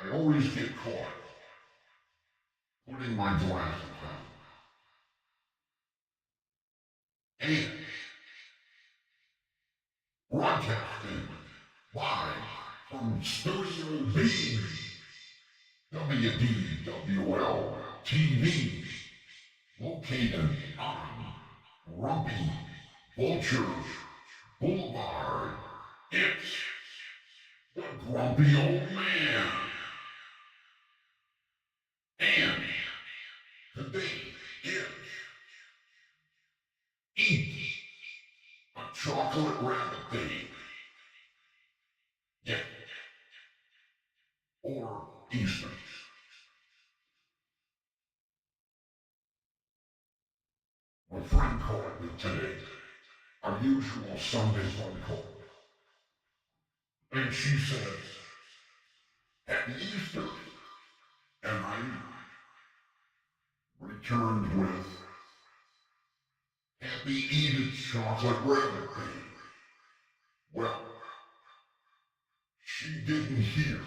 I always get caught putting my glasses on. And broadcasting live from Studio B, WDWL TV, located on Grumpy Vulture Boulevard. It's the Grumpy Old Man. And today is Eat a Chocolate Rabbit Day. Yeah. Or Easter. My friend called me today, our usual Sunday phone call. And she says, Happy Easter. And I returned with, Happy Eat a Chocolate Rabbit Day. Well, she didn't hear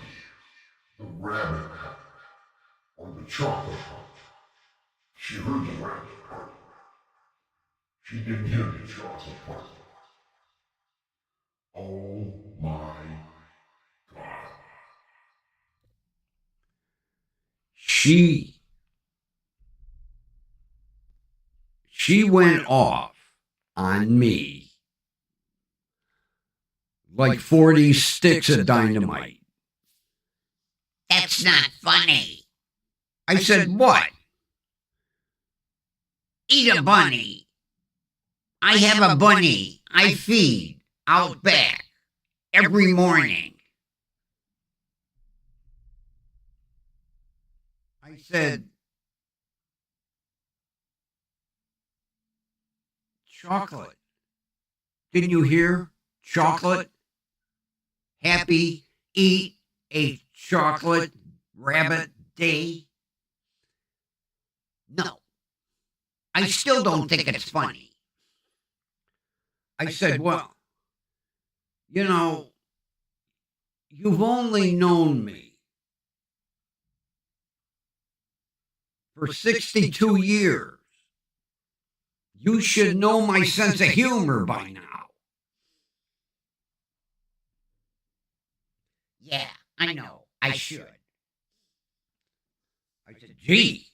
the rabbit part or the chocolate part. She heard the rabbit part. She didn't hear the chocolate part. Oh my God. She went off on me like 40 sticks of dynamite. That's not funny. I said, what? Eat a bunny. I have a bunny I feed out back every morning. I said, chocolate. Didn't you hear? Chocolate. Happy Eat a Chocolate Rabbit Day. No, I still don't think it's funny. I said, well, you know, you've only known me for 62 years. You should know my sense of humor by now. Yeah, I know. I should. I said, gee,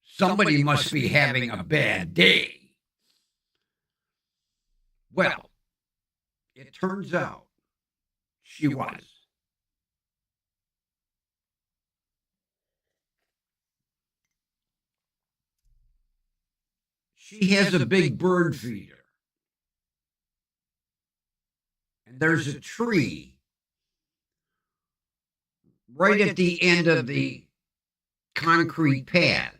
somebody must be having a bad day. Well, it turns out she was. She has a big bird feeder. And there's a tree right at the end of the concrete pad.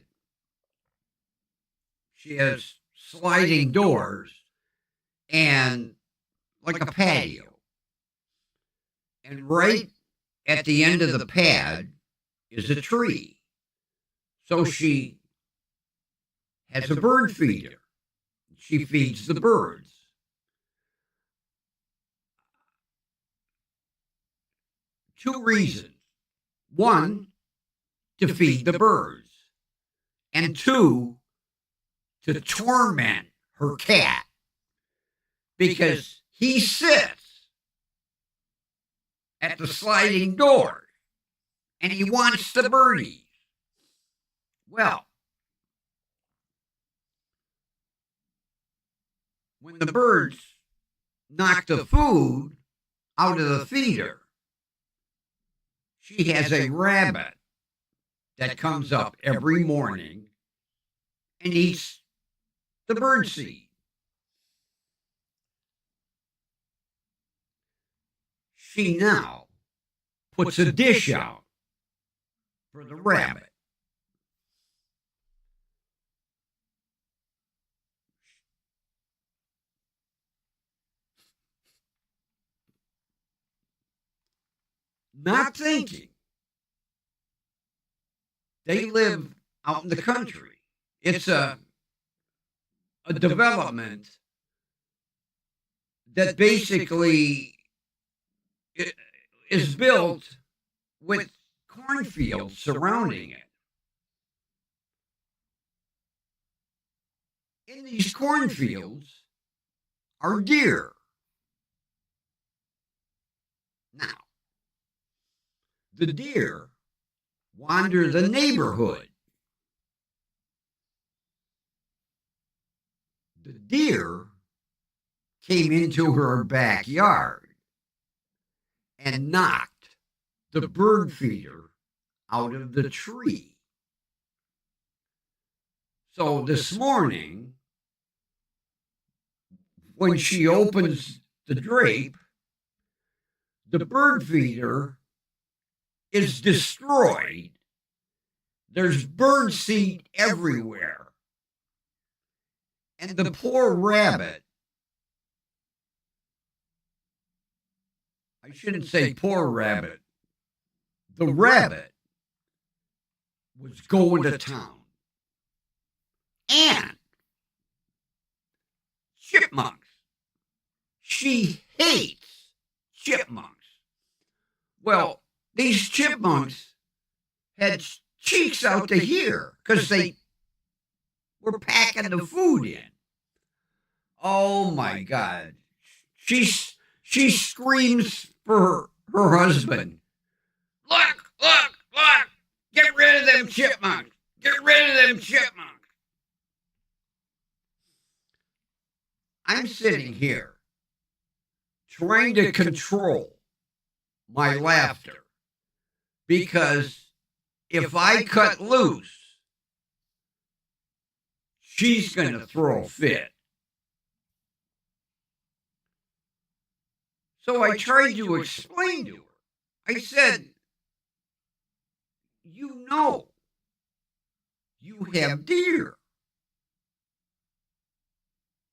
She has sliding doors and like a patio. And right at the end of the pad is a tree. So she has a bird feeder. She feeds the birds. Two reasons. One, to feed the birds. And two, to torment her cat. Because he sits at the sliding door and he wants the birdies. Well, when the birds knock the food out of the feeder, she has a rabbit that comes up every morning and eats the bird seed. She now puts a dish out for the rabbit. Not thinking. They live out in the country. It's a development that basically is built with cornfields surrounding it. In these cornfields are deer. Now, the deer wander the neighborhood. The deer came into her backyard and knocked the bird feeder out of the tree. So this morning, when she opens the drape, the bird feeder is destroyed. There's bird seed everywhere. And the poor rabbit, I shouldn't say poor rabbit, the rabbit was going to town. And chipmunks. She hates chipmunks. Well, these chipmunks had cheeks out to here because they were packing the food in. Oh my God. She screams for her husband. Look, look, look. Get rid of them chipmunks. Get rid of them chipmunks. I'm sitting here trying to control my laughter because if I cut loose, she's going to throw a fit. So I tried to explain to her. I said, you know, you have deer.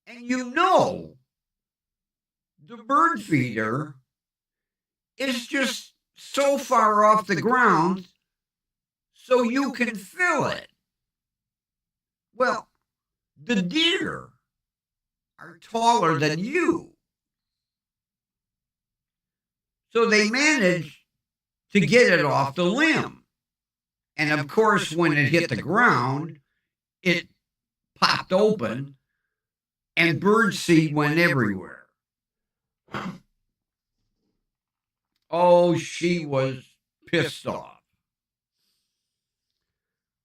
And you know, the bird feeder is just so far off the ground so you can fill it. Well, the deer are taller than you. So they managed to get it off the limb. And of course, when it hit the ground, it popped open and bird seed went everywhere. Oh, she was pissed off.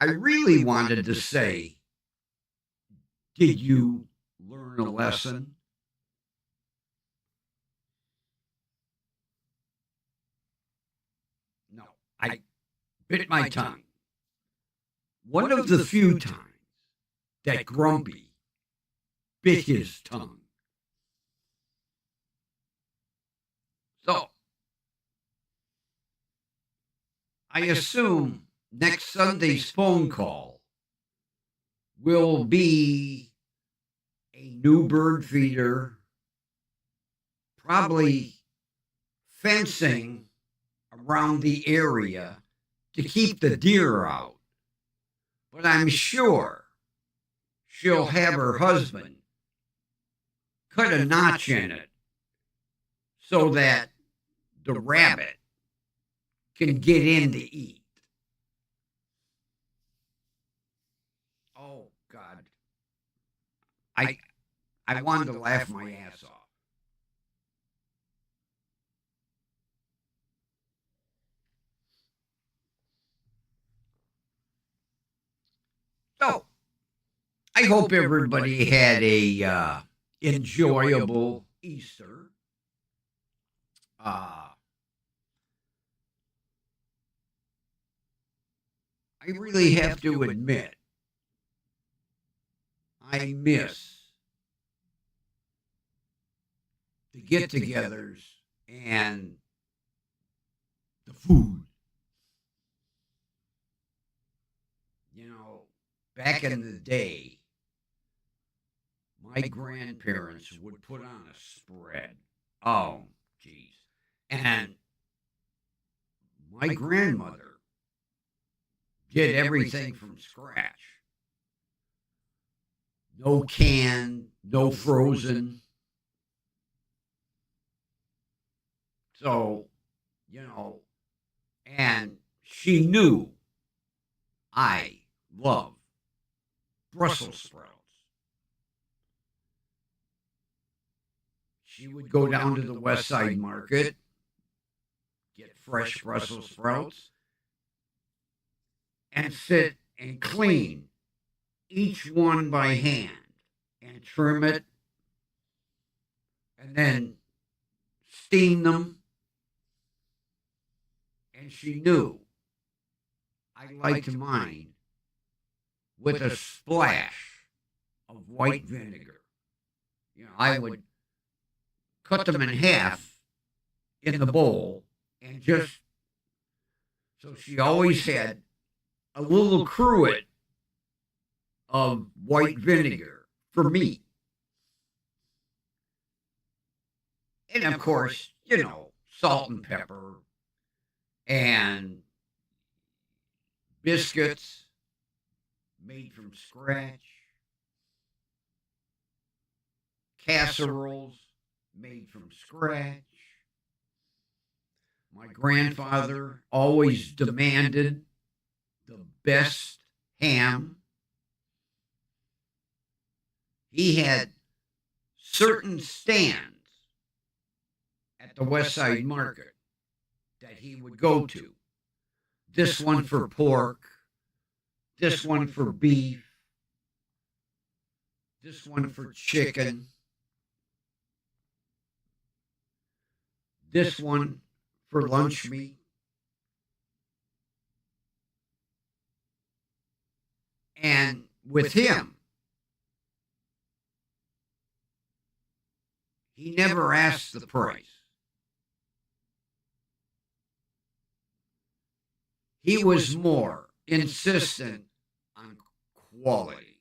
I really wanted to say, did you learn a lesson? No, I bit my tongue. One of the few times that Grumpy bit his tongue. So, I assume next Sunday's phone call will be a new bird feeder, probably fencing around the area to keep the deer out. But I'm sure she'll have her husband cut a notch in it so that the rabbit can get in to eat. Oh, God. I wanted to laugh my ass off. So, I hope everybody had a enjoyable Easter. I really have to admit, I miss the get-togethers and the food. You know, back in the day, my grandparents would put on a spread. Oh, geez. And my grandmother did everything from scratch. No canned, no frozen. So, you know, and she knew I love Brussels sprouts. She would go down to the West Side Market, get fresh Brussels sprouts, and sit and clean each one by hand and trim it and then steam them. And she knew I liked mine with a splash of white vinegar. You know, I would cut them in half in the bowl and just, so she always had a little cruet of white vinegar for me. And of course, you know, salt and pepper and biscuits made from scratch, casseroles made from scratch. My grandfather always demanded the best ham. He had certain stands at the West Side Market that he would go to. This one for pork, this one for beef, this one for chicken, this one for lunch meat. And with him, he never asked the price. He was more insistent on quality.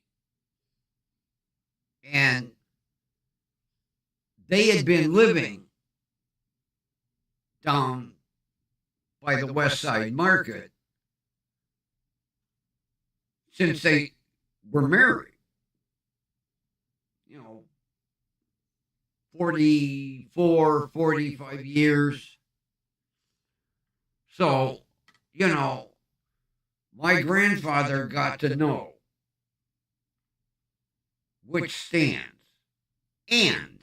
And they had been living down by the West Side Market since they were married. You know, 44, 45 years. So, you know, my grandfather got to know which stands, and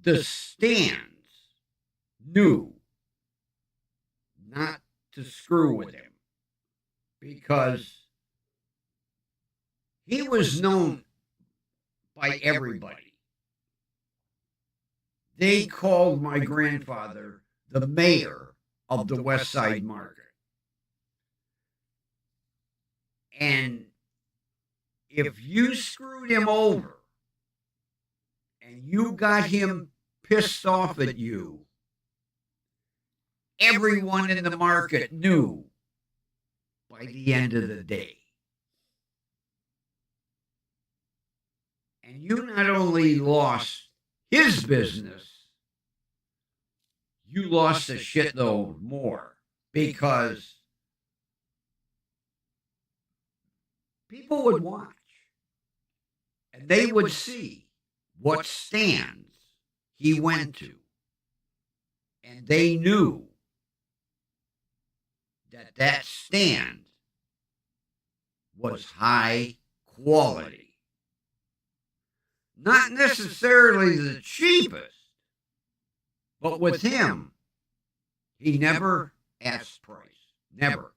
the stands knew not to screw with him because he was known by everybody. They called my grandfather the mayor of the West Side Market. And if you screwed him over and you got him pissed off at you, everyone in the market knew by the end of the day. And you not only lost his business, you lost a shitload more because people would watch and they would see what stands he went to. And they knew that that stand was high quality. Not necessarily the cheapest, but with him, he never asked price. Never.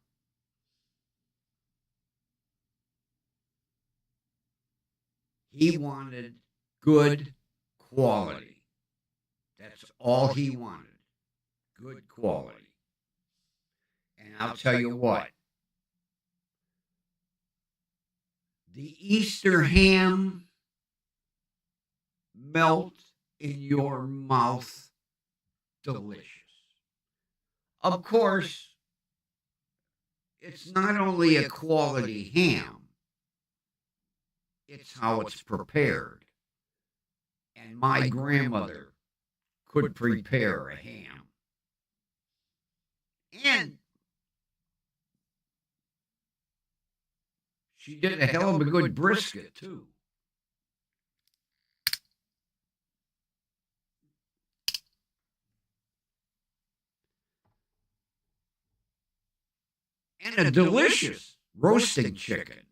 He wanted good quality. That's all he wanted. Good quality. And I'll tell you what. The Easter ham melt in your mouth delicious. Of course, it's not only a quality ham, it's how it's prepared. And my grandmother could prepare a ham. And she did a hell of a good brisket, too. and a delicious roasting chicken.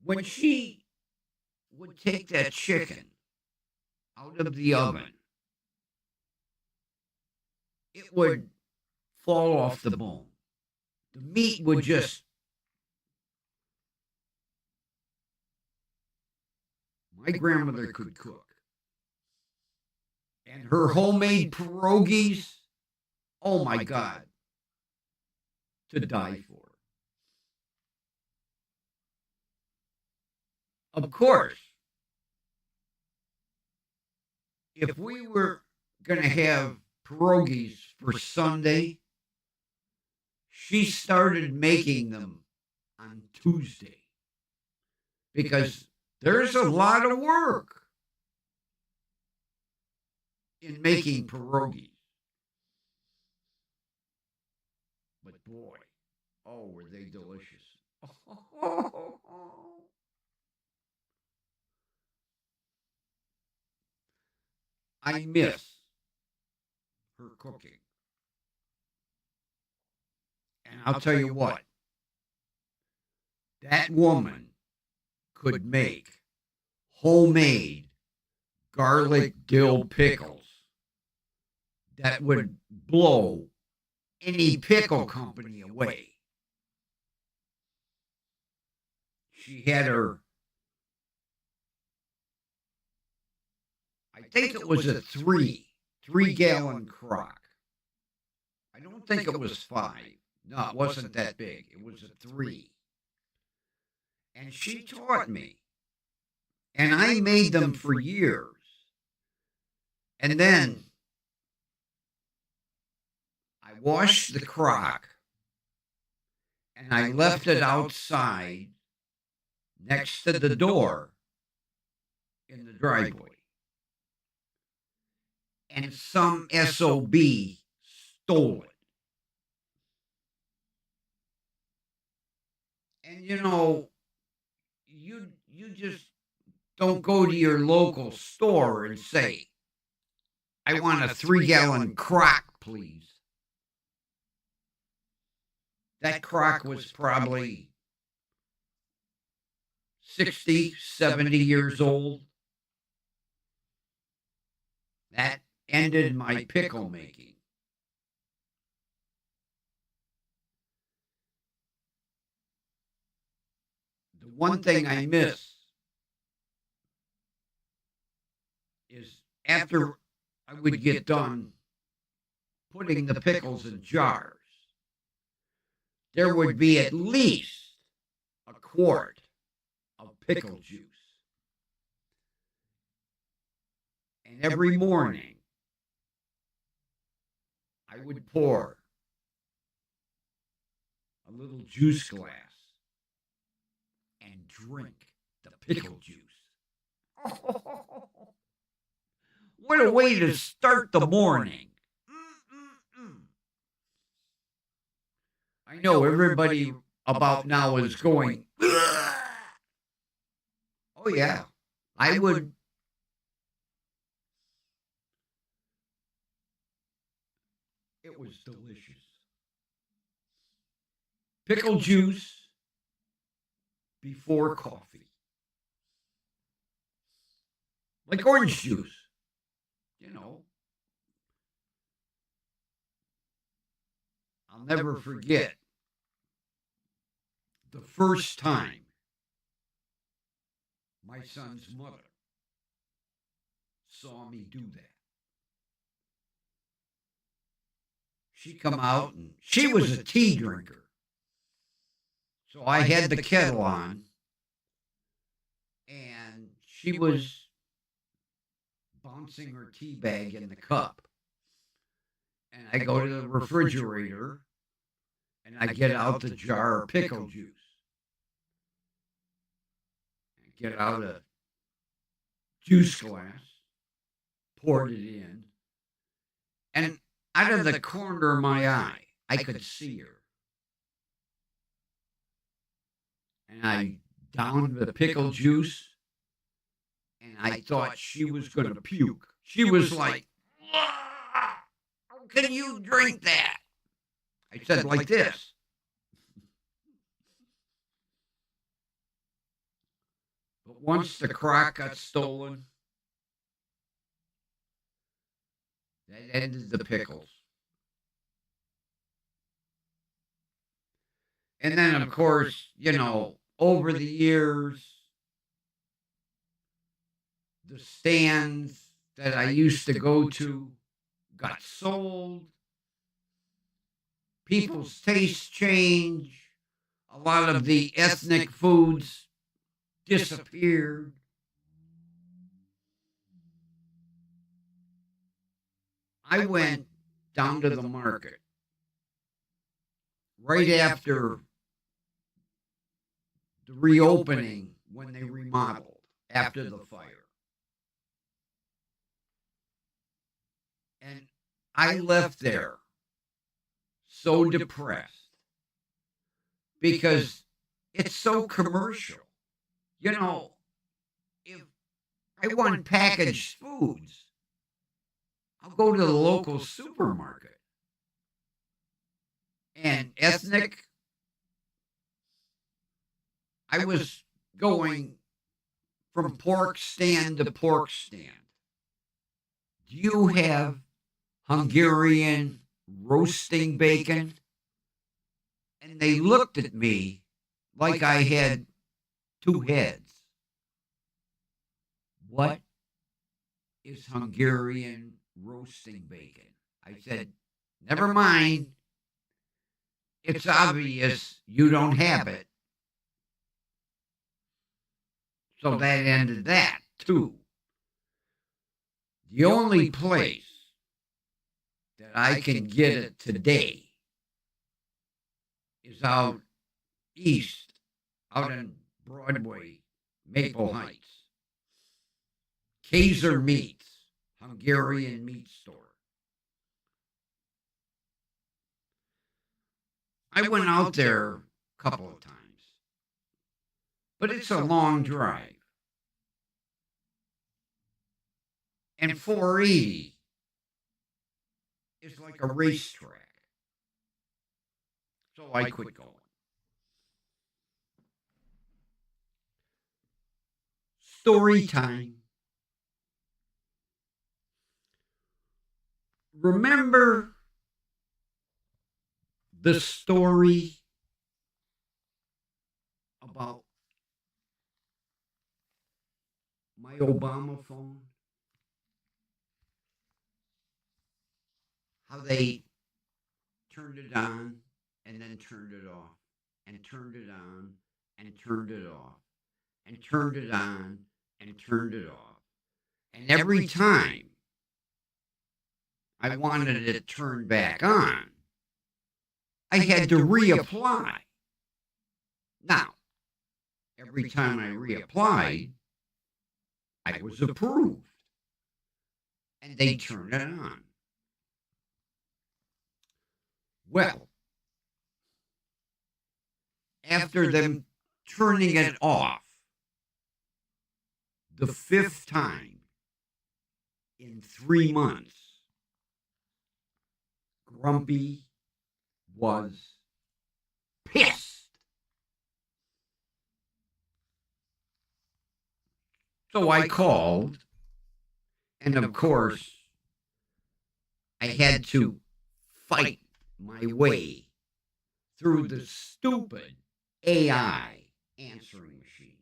When she would take that chicken out of the oven, it would fall off the bone. The meat would just... My grandmother could cook. And her homemade pierogies, oh my God, to die for. Of course, if we were going to have pierogies for Sunday, she started making them on Tuesday because there's a lot of work in making pierogies. But boy, oh, were they delicious. I miss her cooking. And I'll tell you what, that woman could make homemade garlic dill pickles that would blow any pickle company away. She had her, I think it was a three-gallon crock. I don't think it was 5. No, it wasn't that big. It was a 3. And she taught me. And I made them for years. And then I washed the crock and I left it outside next to the door in the driveway. And some SOB stole it. And you know, you just don't go to your local store and say, I want a 3-gallon crock, please. That crock was probably 60, 70 years old. That ended my pickle making. The one thing I miss is after I would get done putting the pickles in jars, there would be at least a quart of pickle juice. And every morning, I would pour a little juice glass and drink the pickle juice. What a way to start the morning. I know everybody about now is going, oh yeah, I would. It was delicious. Pickle juice before coffee. Like orange juice, you know. I'll never forget the first time my son's mother saw me do that. She come out and she was a tea drinker. So I had the kettle on and she was bouncing her tea bag in the cup. And I go to the refrigerator and I get out the jar of pickle juice. I get out a juice glass, poured it in, and out of the corner of my eye, I could see her. And I downed the pickle juice, and I thought she was going to puke. She was like, can you drink that? I said, like this. But once the crock got stolen, that ended the pickles. And then, of course, over the years, the stands that I used to go to got sold. People's tastes change. A lot of the ethnic foods disappeared. I went down to the market right after the reopening when they remodeled after the fire. And I left there so depressed because it's so commercial. If I want packaged foods, I'll go to the local supermarket. And ethnic, I was going from pork stand to pork stand. Do you have Hungarian roasting bacon? And they looked at me like I had two heads. What is Hungarian roasting bacon? I said, never mind. It's obvious you don't have it. So that ended that, too. The only place that I can get it today is out east, out in Broadway, Maple Heights. Kaiser Meats, Hungarian meat store. I went out there a couple of times, but it's a long drive. And 480 is like a racetrack. So I quit going. Story time. Remember the story about my Obama phone? How they turned it on and then turned it off, and turned it on and turned it off, and turned it on and turned it off. And every time I wanted it turned back on, I had to reapply. Now, every time I reapplied, I was approved. And they turned it on. Well, after them turning it off the fifth time in 3 months, Grumpy was pissed. So I called, and of course, I had to fight my way through the stupid AI answering machine.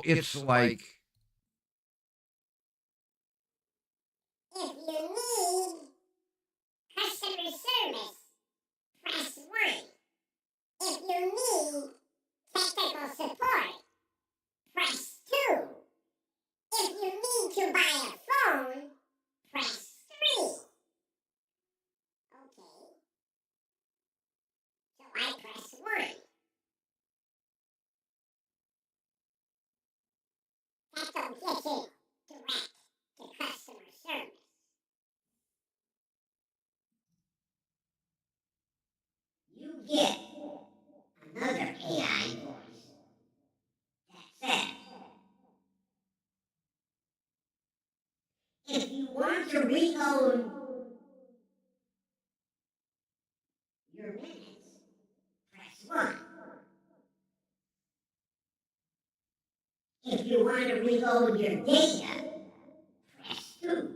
It's like, if you need customer service, press 1. If you need technical support, press 2. If you need to buy a phone, press 3. Okay. So I press 1. That don't get you direct to customer service. You get another AI voice to reload your minutes, press 1. If you want to reload your data, press 2.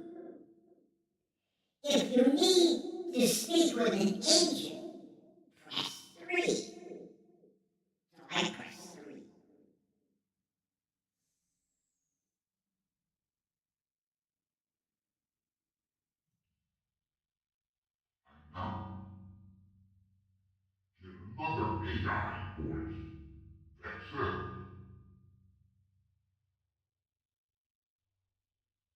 If you need to speak with an agent, press 3. So I press 3. And now, get another AI voice that says,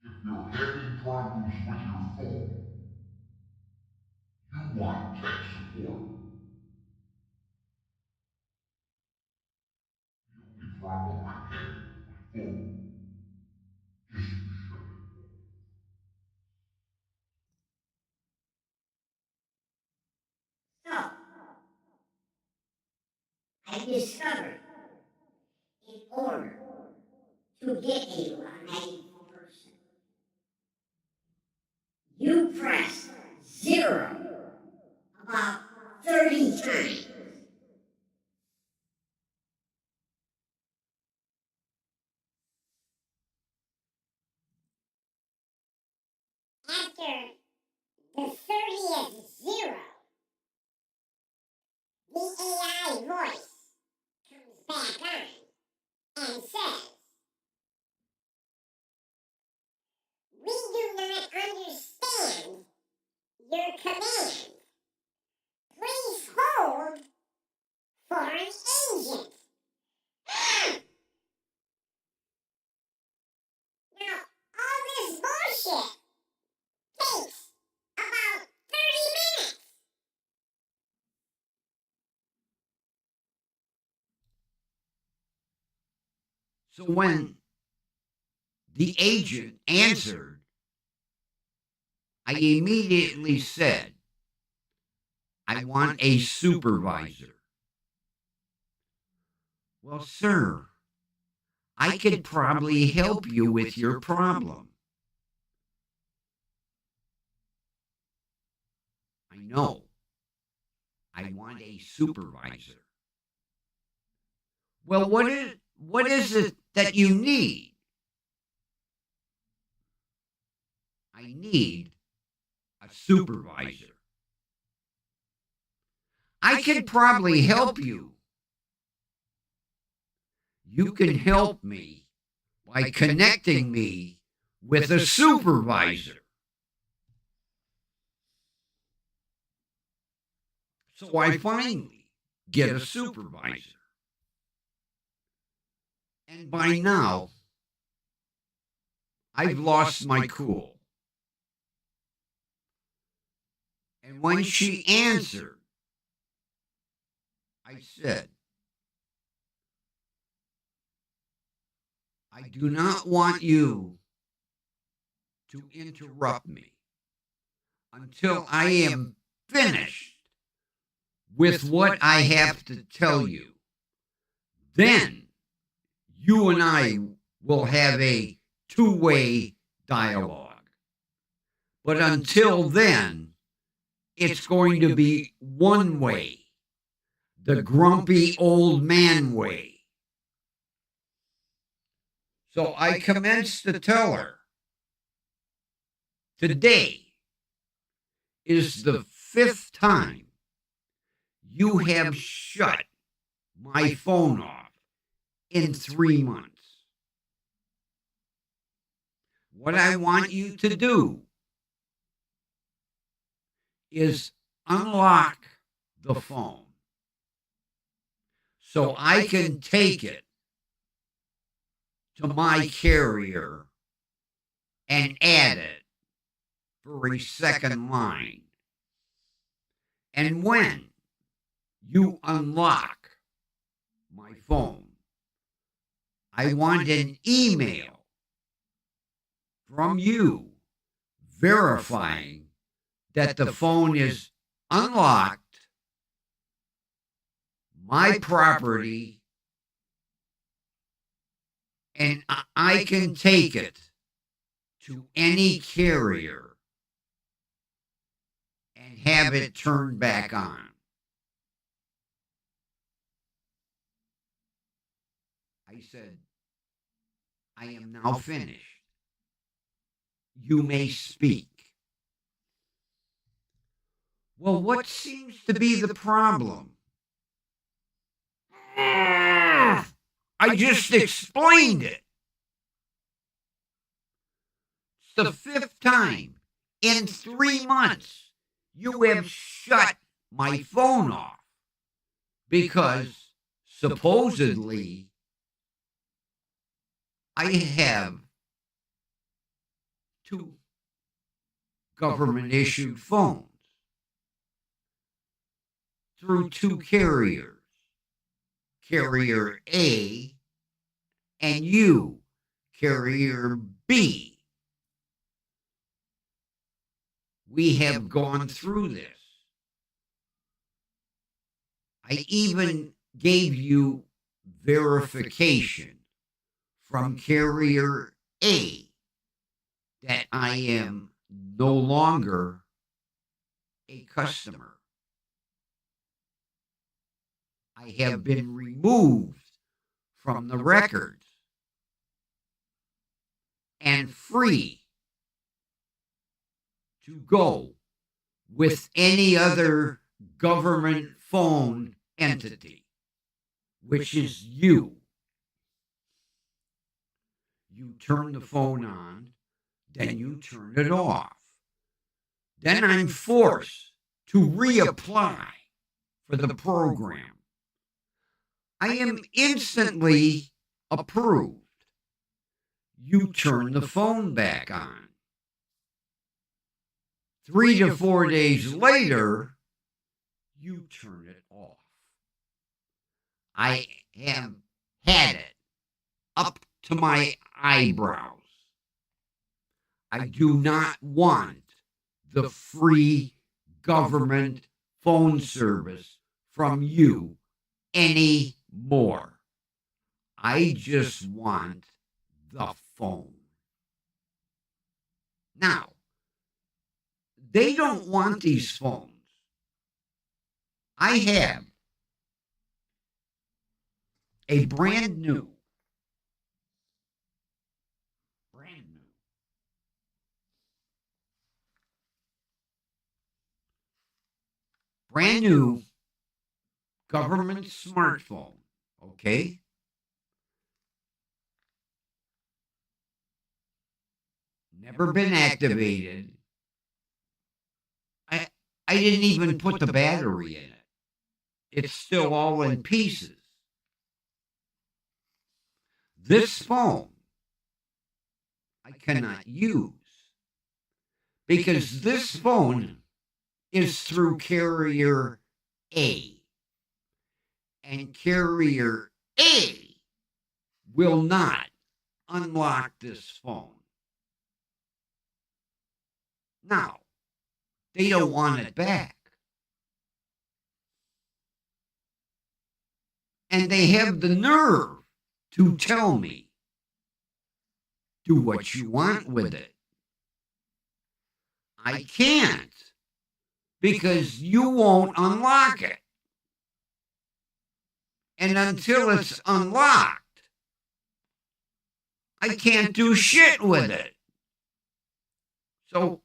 if you're having problems with your phone, you want tech support. The only problem I'm having with my phone is you shut it off. So, I discovered in order to get a live person, you press 0 about 30 times. After the 30th 0, the AI voice comes back on and says, we do not understand your command. Please hold for an agent. Now, all this bullshit takes about 30 minutes. So when the agent answered, I immediately said, I want a supervisor. Well, sir, I could probably help you with your problem. I know. I want a supervisor. Well, what is it that you need? I need a supervisor. I can probably help you. You can help me by connecting me with a supervisor. So I finally get a supervisor. And by now, I've lost my cool. And when she answered, I said, I do not want you to interrupt me until I am finished with what I have to tell you. Then you and I will have a two-way dialogue. But until then, it's going to be one way, the grumpy old man way. So I commenced to tell her, today is the 5th time you have shut my phone off in 3 months. What I want you to do is unlock the phone so I can take it to my carrier and add it for a second line. And when you unlock my phone, I want an email from you verifying that the phone is unlocked, my property, and I can take it to any carrier and have it turned back on. I said, I am now finished. You may speak. Well, what seems to be the problem? I just explained it. It's the 5th time in 3 months you have shut my phone off because supposedly I have 2 government-issued phones through 2 carriers, Carrier A and you, Carrier B. We have gone through this. I even gave you verification from Carrier A that I am no longer a customer. I have been removed from the records and free to go with any other government phone entity, which is you. You turn the phone on, then you turn it off. Then I'm forced to reapply for the program. I am instantly approved. You turn the phone back on. 3 to 4 days later, you turn it off. I have had it up to my eyebrows. I do not want the free government phone service from you anymore. I just want the phone. Now, they don't want these phones. I have a brand new government smartphone, okay? Never been activated. I didn't even put the battery in it. It's still all in pieces. This phone I cannot use because this phone is through Carrier A. And Carrier A will not unlock this phone. Now, they don't want it back. And they have the nerve to tell me, do what you want with it. I can't because you won't unlock it. And until it's unlocked, I can't do shit with it. So,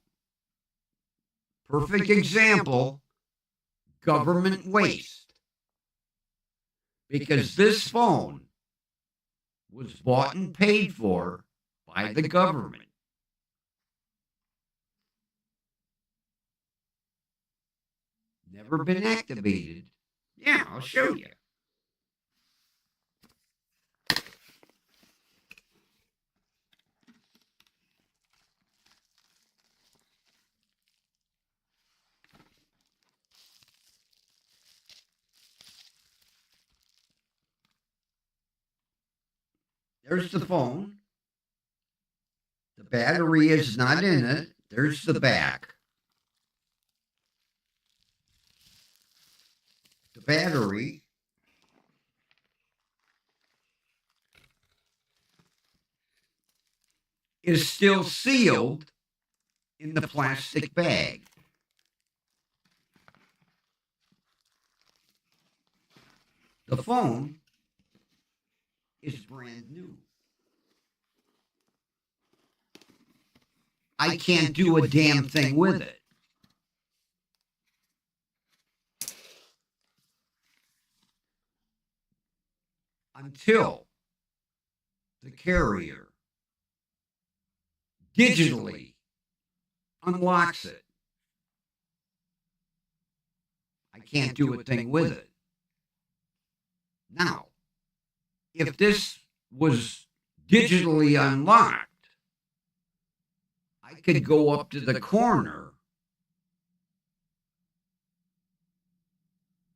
perfect example, government waste. Because this phone was bought and paid for by the government. Never been activated. Yeah, I'll show you. There's the phone. The battery is not in it. There's the back. The battery is still sealed in the plastic bag. The phone is brand new. I can't do a damn thing with it. Until the carrier digitally unlocks it. I can't do a thing with it. Now, if this was digitally unlocked, I could go up to the corner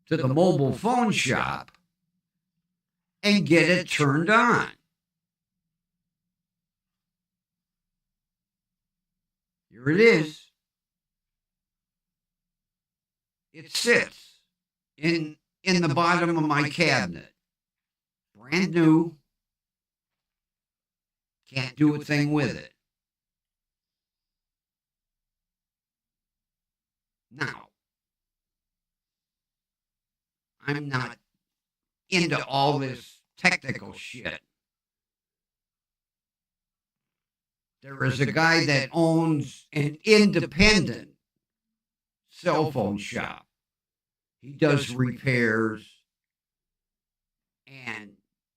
to the mobile phone shop and get it turned on. Here it is. It sits in the bottom of my cabinet. Brand new. Can't do a thing with it. Now, I'm not into all this technical shit. There is a guy that owns an independent cell phone shop. He does repairs. And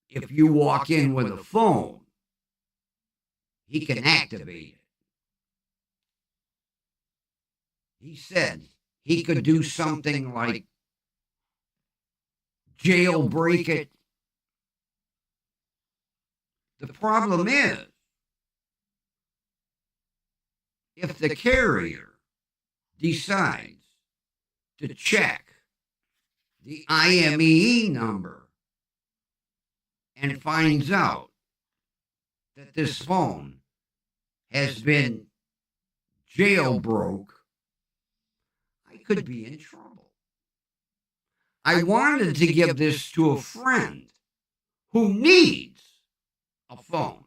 if you walk in with a phone, he can activate it. He said he could do something like jailbreak it. The problem is, if the carrier decides to check the IMEI number and finds out that this phone has been jailbroke, I could be in trouble. I wanted to give this to a friend who needs a phone.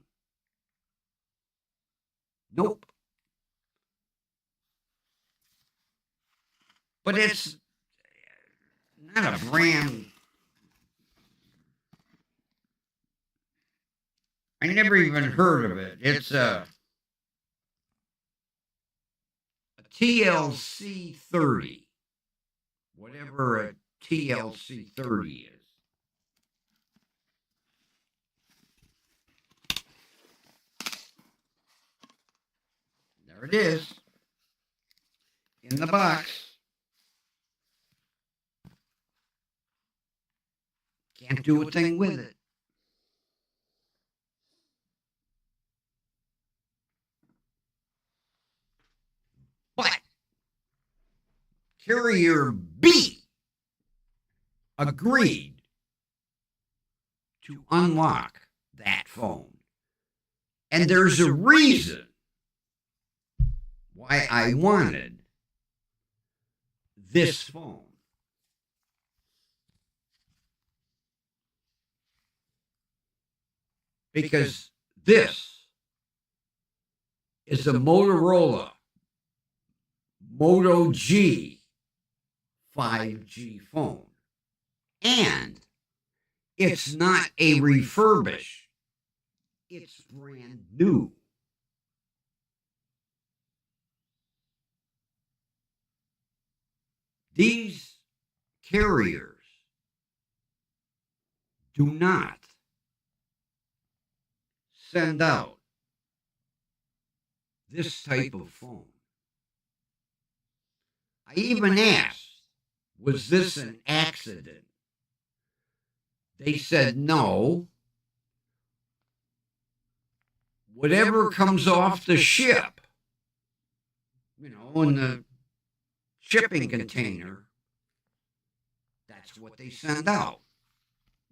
Nope. But it's not a brand. I never even heard of it. It's a TLC 30. Whatever a TLC 30 is. There it is. In the box. Can't do a thing with it. But Carrier B agreed to unlock that phone. And there's a reason why I wanted this phone. Because this is a Motorola Moto G 5G phone. And it's not a refurbish. It's brand new. These carriers do not send out this type of phone. I even asked, was this an accident? They said no. Whatever comes off the ship, in the shipping container, that's what they send out.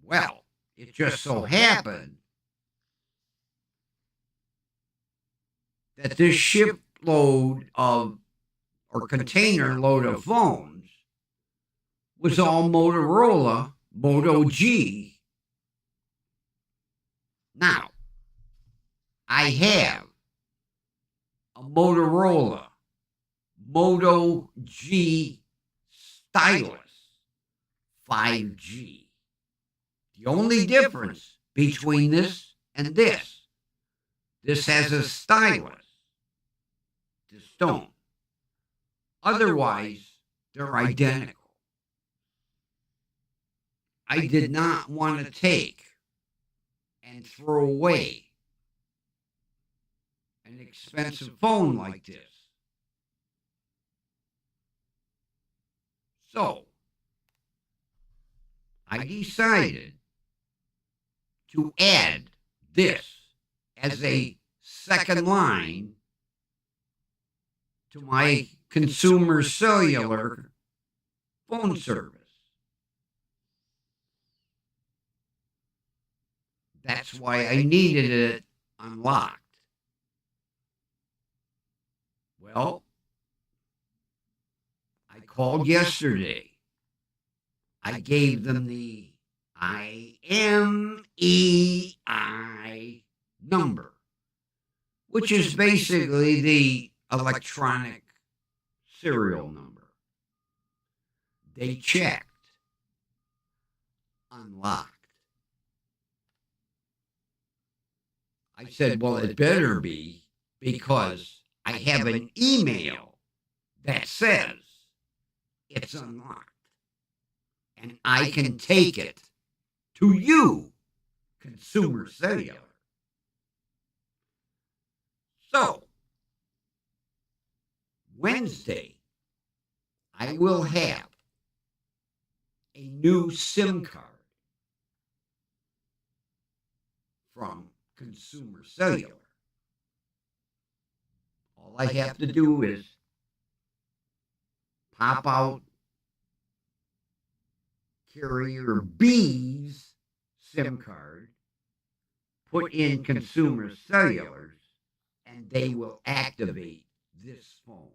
Well, it just so happened that this shipload of, or container load of phones was all Motorola Moto G. Now, I have a Motorola Moto G Stylus 5G. The only difference between this and this has a stylus. This don't. Otherwise, they're identical. I did not want to take and throw away an expensive phone like this. So, I decided to add this as a second line to my consumer cellular phone service. That's why I needed it unlocked. Well, I called yesterday. I gave them the IMEI number, which is basically the electronic serial number. They checked, unlocked. I said, well, it better be, because I have an email that says it's unlocked. And I can take it to you, consumer cellular. So, Wednesday, I will have a new SIM card from consumer cellular. All I have to do is pop out carrier B's SIM card, put in consumer cellulars, and they will activate this phone.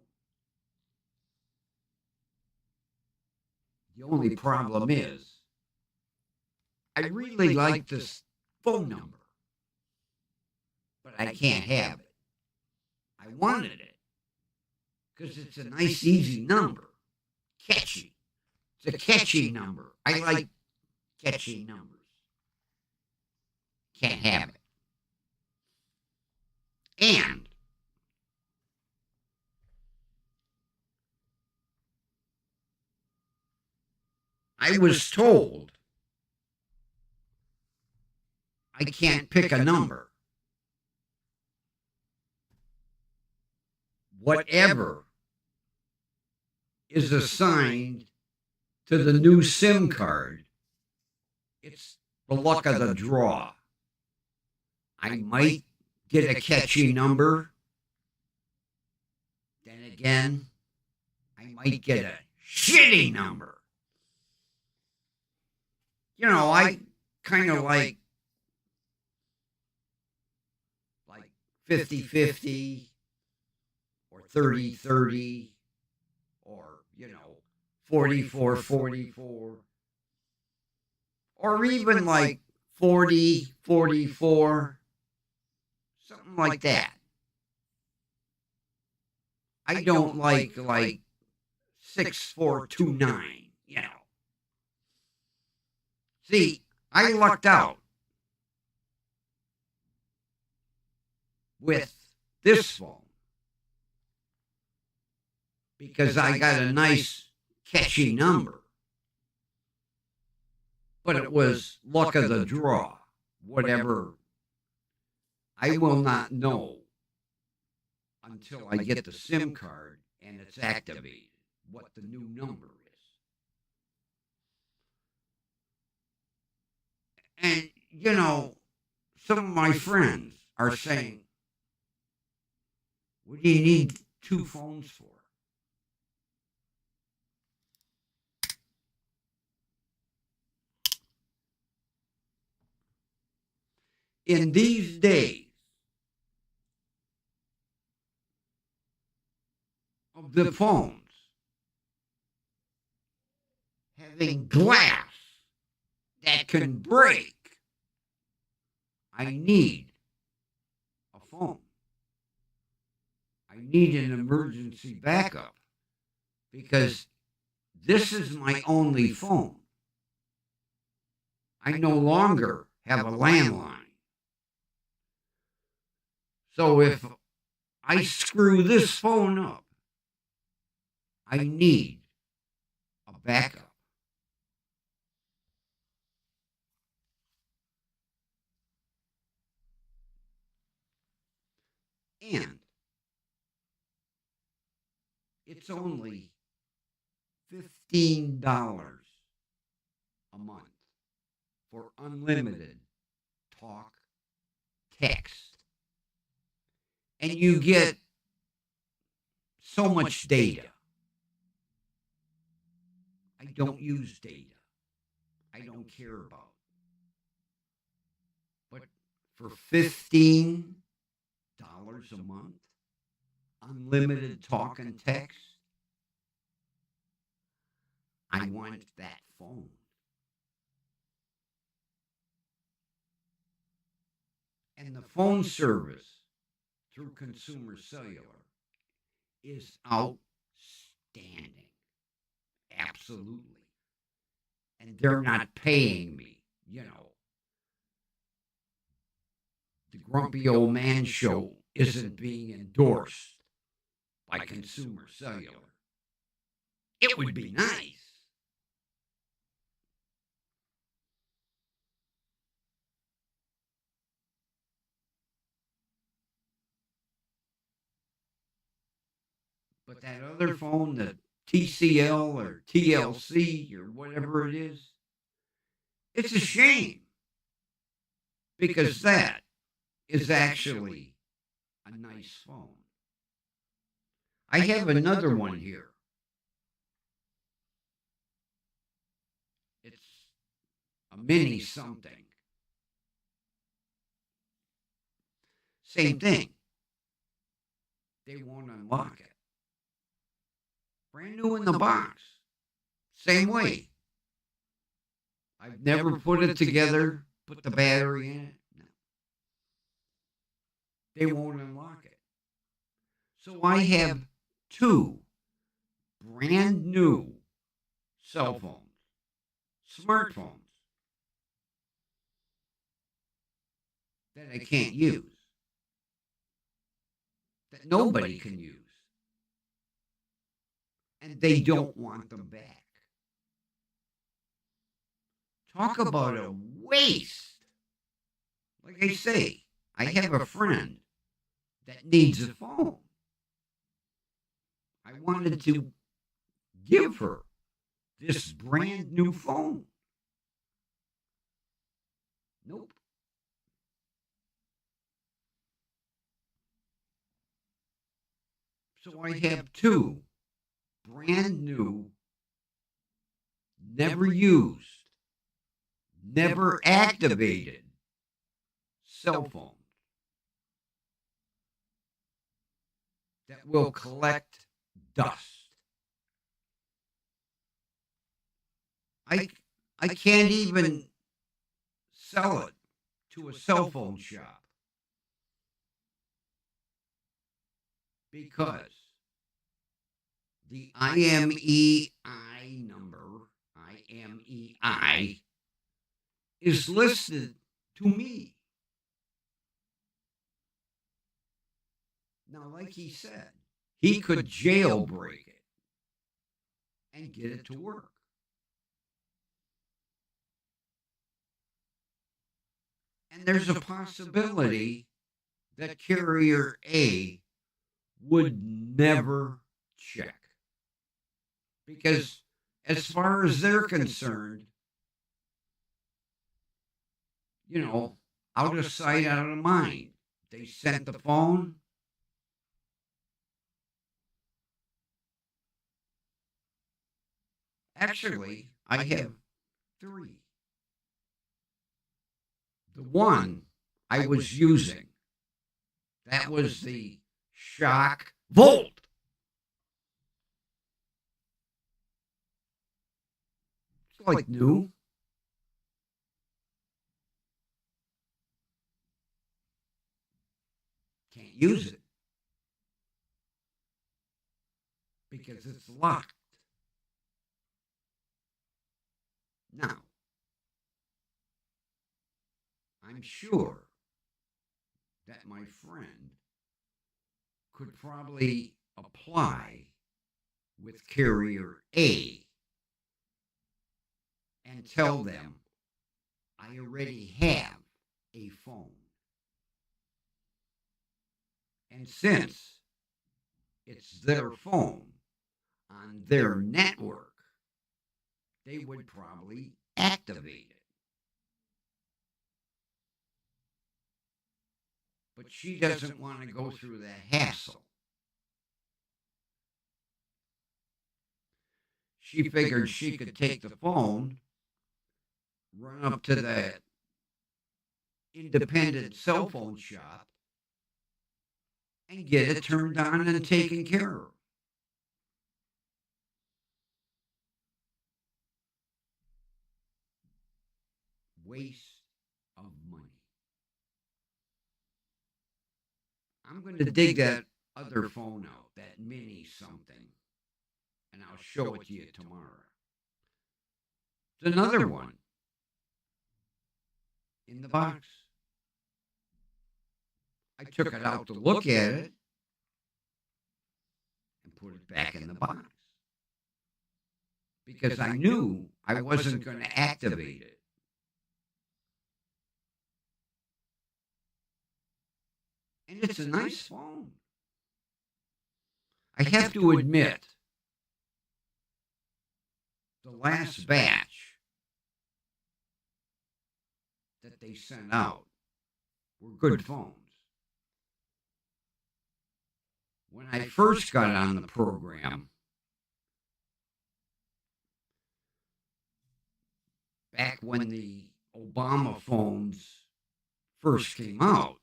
The only problem is, I really like this phone number, but I can't have it. I wanted it because it's a nice, easy number. Catchy. It's a catchy number. I like catchy numbers. Can't have it. And I was told I can't pick a number. Whatever is assigned to the new SIM card, it's the luck of the draw. I might get a catchy number. Then again, I might get a shitty number. You know, I kind of like 50-50 or 30-30 or, 44-44 or even like 40-44, something like that. I don't like 6429, See, I lucked out with this phone because I got a nice catchy number. But it was luck of the draw, whatever. I will not know until I get the SIM card and it's activated what the new number is. And, some of my friends are saying, what do you need two phones for? In these days of the phones having glass that can break, I need a phone. I need an emergency backup because this is my only phone. I no longer have a landline. So if I screw this phone up, I need a backup. And it's only $15 a month for unlimited talk, text. And you get so much data. I don't use data. I don't care about. But for $15 a month, unlimited talk and text, I want that phone. And the phone service through Consumer Cellular is outstanding. Absolutely. And they're not paying me, The Grumpy Old Man Show isn't being endorsed by Consumer Cellular. It would be nice. But that other phone, the TCL or TLC or whatever it is, it's a shame. Because that is actually a nice phone. I have another one here. It's a mini something. Same thing. They won't unlock it. Brand new in the box. Same way. I've never put it together, put the battery in it. No. They won't unlock it. So I have two brand new cell phones, smartphones, that I can't use, that nobody can use. And they don't want them back. Talk about a waste. Like I say, I have a friend that needs a phone. I wanted to give her this brand new phone. Nope. So I have two brand new, never used, never activated cell phones that will collect dust. I can't even sell it to a cell phone shop because the IMEI number, IMEI, is listed to me. Now, like he said, he could jailbreak it and get it to work. And there's a possibility that carrier A would never check. Because as far as they're concerned, out of sight, out of mind. They sent the phone. Actually, I have three. The one I was using, that was the Shock Volt. It's like new. Can't use it because it's locked. Now, I'm sure that my friend could probably apply with carrier A and tell them I already have a phone. And since it's their phone on their network, they would probably activate it. But she doesn't want to go through the hassle. She figured she could take the phone, run up to the independent cell phone shop, and get it turned on and taken care of. Waste of money. I'm going to dig that other phone out, that mini something, and I'll show it to you tomorrow. It's another one in the box. I took it out to look at it and put it back in the box because I knew I wasn't going to activate it. And it's a nice phone. I have to admit, the last batch that they sent out were good phones. When I first got on the program, back when the Obama phones first came out,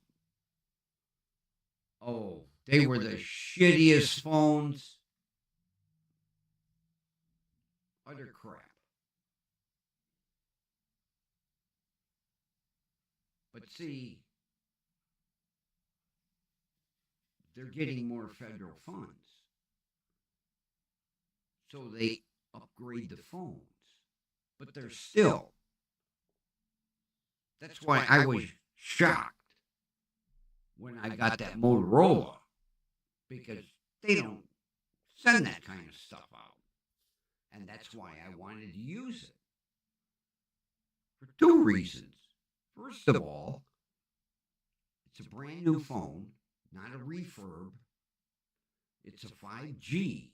oh, they were the shittiest phones. Utter crap. But see, they're getting more federal funds. So they upgrade the phones. But they're still. That's why I was shocked when I got that Motorola, because they don't send that kind of stuff out. And that's why I wanted to use it. For two reasons. First of all, it's a brand new phone, not a refurb. It's a 5G.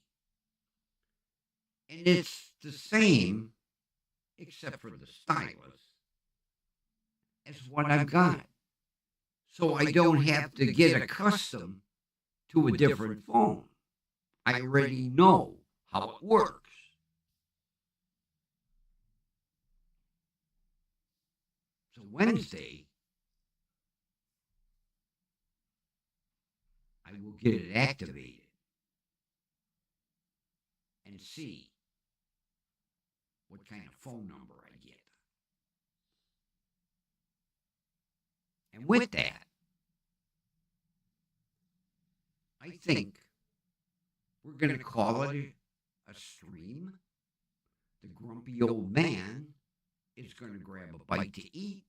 And it's the same, except for the stylus, as what I've got. So I don't have to get accustomed to a different phone. I already know how it works. So Wednesday, I will get it activated and see what kind of phone number I get. And with that, I think we're going to call it a stream. The grumpy old man is going to grab a bite to eat,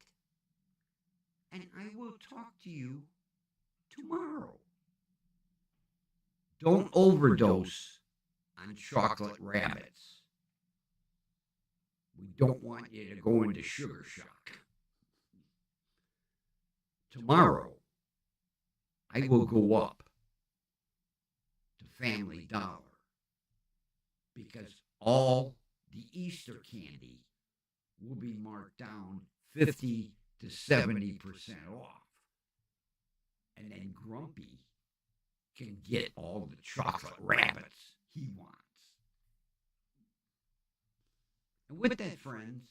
and I will talk to you tomorrow. Don't overdose on chocolate rabbits. We don't want you to go into sugar shock. Tomorrow, I will go up to Family Dollar because all the Easter candy will be marked down 50 to 70% off. And then Grumpy can get all the chocolate rabbits he wants. And with that, friends,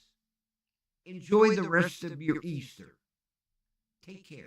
enjoy the rest of your Easter. Take care.